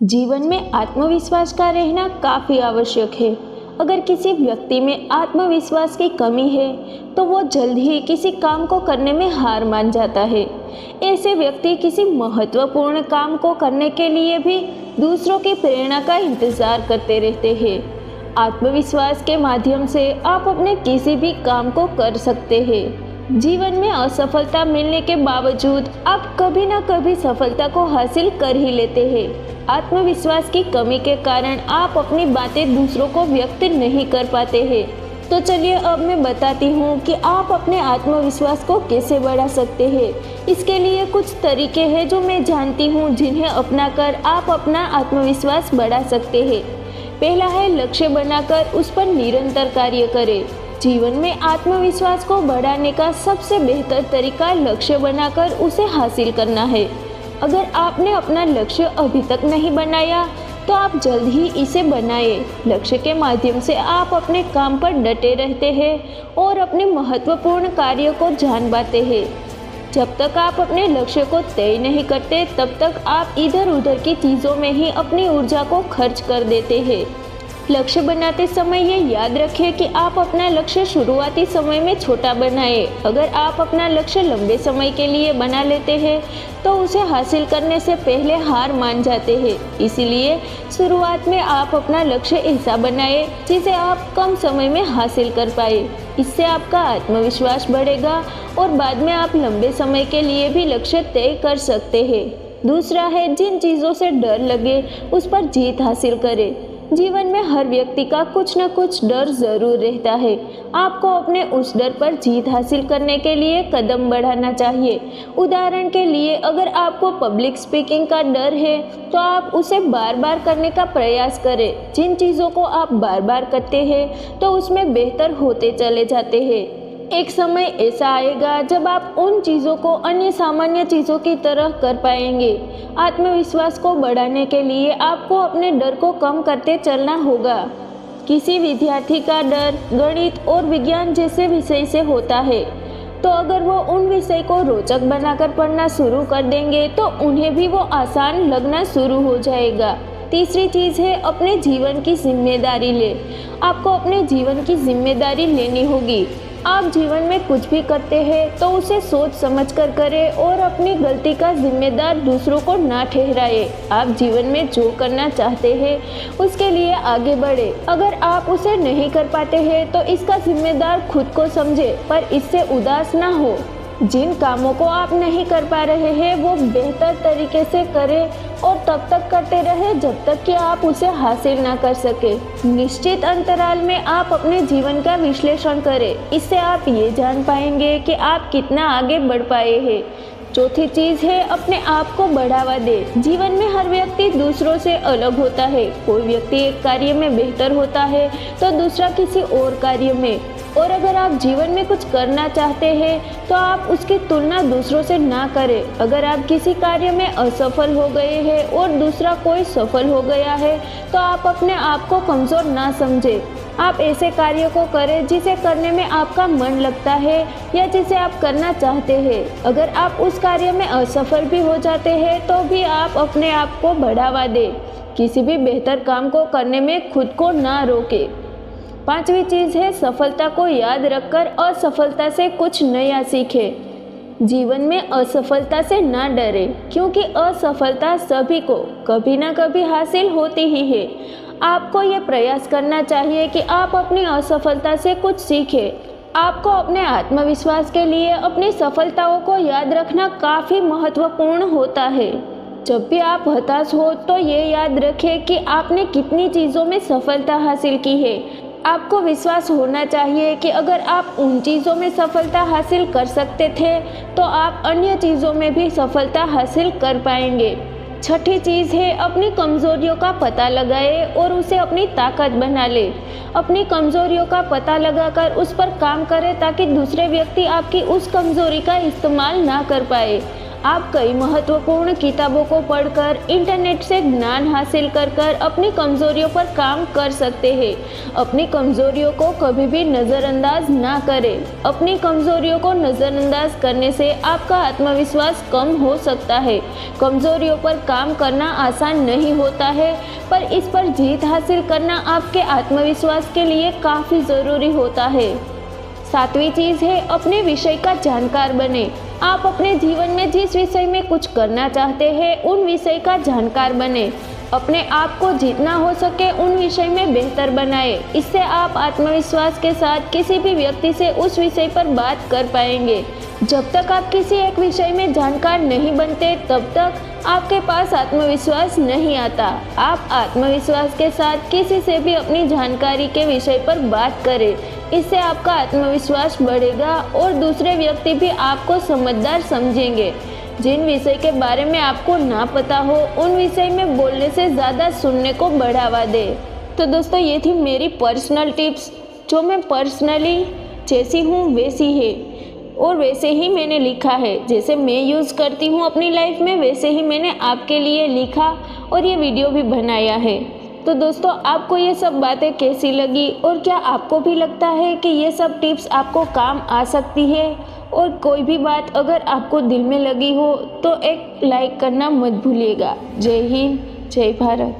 जीवन में आत्मविश्वास का रहना काफ़ी आवश्यक है। अगर किसी व्यक्ति में आत्मविश्वास की कमी है तो वो जल्द ही किसी काम को करने में हार मान जाता है। ऐसे व्यक्ति किसी महत्वपूर्ण काम को करने के लिए भी दूसरों की प्रेरणा का इंतज़ार करते रहते हैं। आत्मविश्वास के माध्यम से आप अपने किसी भी काम को कर सकते हैं। जीवन में असफलता मिलने के बावजूद आप कभी ना कभी सफलता को हासिल कर ही लेते हैं। आत्मविश्वास की कमी के कारण आप अपनी बातें दूसरों को व्यक्त नहीं कर पाते हैं। तो चलिए अब मैं बताती हूँ कि आप अपने आत्मविश्वास को कैसे बढ़ा सकते हैं। इसके लिए कुछ तरीके हैं जो मैं जानती हूँ, जिन्हें अपनाकर आप अपना आत्मविश्वास बढ़ा सकते हैं। पहला है, लक्ष्य बनाकर उस पर निरंतर कार्य करें। जीवन में आत्मविश्वास को बढ़ाने का सबसे बेहतर तरीका लक्ष्य बनाकर उसे हासिल करना है। अगर आपने अपना लक्ष्य अभी तक नहीं बनाया तो आप जल्द ही इसे बनाएं। लक्ष्य के माध्यम से आप अपने काम पर डटे रहते हैं और अपने महत्वपूर्ण कार्यों को जान पाते हैं। जब तक आप अपने लक्ष्य को तय नहीं करते तब तक आप इधर उधर की चीज़ों में ही अपनी ऊर्जा को खर्च कर देते हैं। लक्ष्य बनाते समय ये याद रखें कि आप अपना लक्ष्य शुरुआती समय में छोटा बनाएं। अगर आप अपना लक्ष्य लंबे समय के लिए बना लेते हैं तो उसे हासिल करने से पहले हार मान जाते हैं। इसीलिए शुरुआत में आप अपना लक्ष्य ऐसा बनाएं जिसे आप कम समय में हासिल कर पाए। इससे आपका आत्मविश्वास बढ़ेगा और बाद में आप लंबे समय के लिए भी लक्ष्य तय कर सकते हैं। दूसरा है, जिन चीज़ों से डर लगे उस पर जीत हासिल करें। जीवन में हर व्यक्ति का कुछ न कुछ डर ज़रूर रहता है। आपको अपने उस डर पर जीत हासिल करने के लिए कदम बढ़ाना चाहिए। उदाहरण के लिए, अगर आपको पब्लिक स्पीकिंग का डर है तो आप उसे बार बार करने का प्रयास करें। जिन चीज़ों को आप बार बार करते हैं तो उसमें बेहतर होते चले जाते हैं। एक समय ऐसा आएगा जब आप उन चीज़ों को अन्य सामान्य चीज़ों की तरह कर पाएंगे। आत्मविश्वास को बढ़ाने के लिए आपको अपने डर को कम करते चलना होगा। किसी विद्यार्थी का डर गणित और विज्ञान जैसे विषय से होता है, तो अगर वो उन विषय को रोचक बनाकर पढ़ना शुरू कर देंगे तो उन्हें भी वो आसान लगना शुरू हो जाएगा। तीसरी चीज़ है, अपने जीवन की जिम्मेदारी ले। आपको अपने जीवन की जिम्मेदारी लेनी होगी। आप जीवन में कुछ भी करते हैं तो उसे सोच समझ कर करें और अपनी गलती का जिम्मेदार दूसरों को ना ठहराए। आप जीवन में जो करना चाहते हैं उसके लिए आगे बढ़े। अगर आप उसे नहीं कर पाते हैं तो इसका जिम्मेदार खुद को समझे, पर इससे उदास ना हो। जिन कामों को आप नहीं कर पा रहे हैं वो बेहतर तरीके से करें और तब तक करते रहे जब तक कि आप उसे हासिल ना कर सके। निश्चित अंतराल में आप अपने जीवन का विश्लेषण करें। इससे आप ये जान पाएंगे कि आप कितना आगे बढ़ पाए हैं। चौथी चीज़ है, अपने आप को बढ़ावा दे। जीवन में हर व्यक्ति दूसरों से अलग होता है। कोई व्यक्ति एक कार्य में बेहतर होता है तो दूसरा किसी और कार्य में। और अगर आप जीवन में कुछ करना चाहते हैं तो आप उसकी तुलना दूसरों से ना करें। अगर आप किसी कार्य में असफल हो गए हैं और दूसरा कोई सफल हो गया है तो आप अपने आप को कमज़ोर ना समझें। आप ऐसे कार्यों को करें जिसे करने में आपका मन लगता है या जिसे आप करना चाहते हैं। अगर आप उस कार्य में असफल भी हो जाते हैं तो भी आप अपने आप को बढ़ावा दें। किसी भी बेहतर काम को करने में खुद को ना रोकें। पांचवी चीज़ है, सफलता को याद रखकर असफलता से कुछ नया सीखें। जीवन में असफलता से ना डरे, क्योंकि असफलता सभी को कभी ना कभी हासिल होती ही है। आपको ये प्रयास करना चाहिए कि आप अपनी असफलता से कुछ सीखें। आपको अपने आत्मविश्वास के लिए अपनी सफलताओं को याद रखना काफ़ी महत्वपूर्ण होता है। जब भी आप हताश हो तो ये याद रखें कि आपने कितनी चीज़ों में सफलता हासिल की है। आपको विश्वास होना चाहिए कि अगर आप उन चीज़ों में सफलता हासिल कर सकते थे तो आप अन्य चीज़ों में भी सफलता हासिल कर पाएंगे। छठी चीज़ है, अपनी कमज़ोरियों का पता लगाए और उसे अपनी ताकत बना ले। अपनी कमज़ोरियों का पता लगाकर उस पर काम करें ताकि दूसरे व्यक्ति आपकी उस कमज़ोरी का इस्तेमाल ना कर पाए। आप कई महत्वपूर्ण किताबों को पढ़कर, इंटरनेट से ज्ञान हासिल कर अपनी कमजोरियों पर काम कर सकते हैं। अपनी कमजोरियों को कभी भी नज़रअंदाज ना करें। अपनी कमजोरियों को नज़रअंदाज करने से आपका आत्मविश्वास कम हो सकता है। कमजोरियों पर काम करना आसान नहीं होता है, पर इस पर जीत हासिल करना आपके आत्मविश्वास के लिए काफ़ी ज़रूरी होता है। 7वीं चीज़ है, अपने विषय का जानकार बने। आप अपने जीवन में जिस विषय में कुछ करना चाहते हैं, उन विषय का जानकार बने। अपने आप को जितना हो सके उन विषय में बेहतर बनाए। इससे आप आत्मविश्वास के साथ किसी भी व्यक्ति से उस विषय पर बात कर पाएंगे। जब तक आप किसी एक विषय में जानकार नहीं बनते, तब तक आपके पास आत्मविश्वास नहीं आता। आप आत्मविश्वास के साथ किसी से भी अपनी जानकारी के विषय पर बात करें। इससे आपका आत्मविश्वास बढ़ेगा और दूसरे व्यक्ति भी आपको समझदार समझेंगे। जिन विषय के बारे में आपको ना पता हो, उन विषय में बोलने से ज़्यादा सुनने को बढ़ावा दे। तो दोस्तों, ये थी मेरी पर्सनल टिप्स, जो मैं पर्सनली जैसी हूँ वैसी है और वैसे ही मैंने लिखा है। जैसे मैं यूज़ करती हूँ अपनी लाइफ में, वैसे ही मैंने आपके लिए लिखा और ये वीडियो भी बनाया है। तो दोस्तों, आपको ये सब बातें कैसी लगी और क्या आपको भी लगता है कि ये सब टिप्स आपको काम आ सकती है? और कोई भी बात अगर आपको दिल में लगी हो तो एक लाइक करना मत भूलिएगा। जय हिंद, जय भारत।